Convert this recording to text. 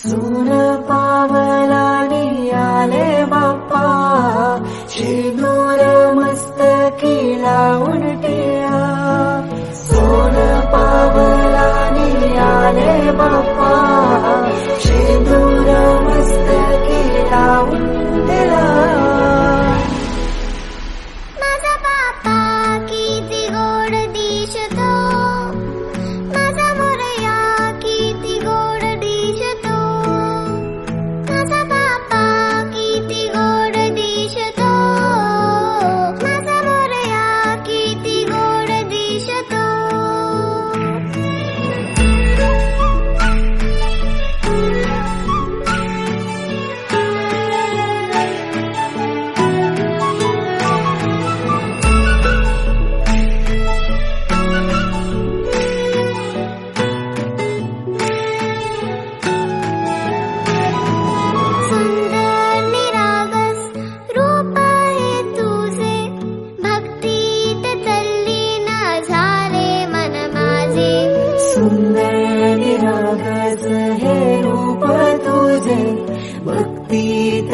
सोन पावलानी आले बाप्पा, शेंदूर मस्तकी लावून टिळा. सोन पावलानी आले बाप्पा, शेंदूर मस्तकी लावून टिळा. माझा बाप्पा किती गोड दिसतो, माझा मोरया किती गोड दिसतो. माझा बाप्पा किती गोड दिसतो, माझा मोरया किती गोड दिसतो. सुंदर निरागस रूप आहे तुझे, भक्तीत तल्लीन झाले मन माझे. सुंदर निरागस हे रूप तुझे, भक्तीत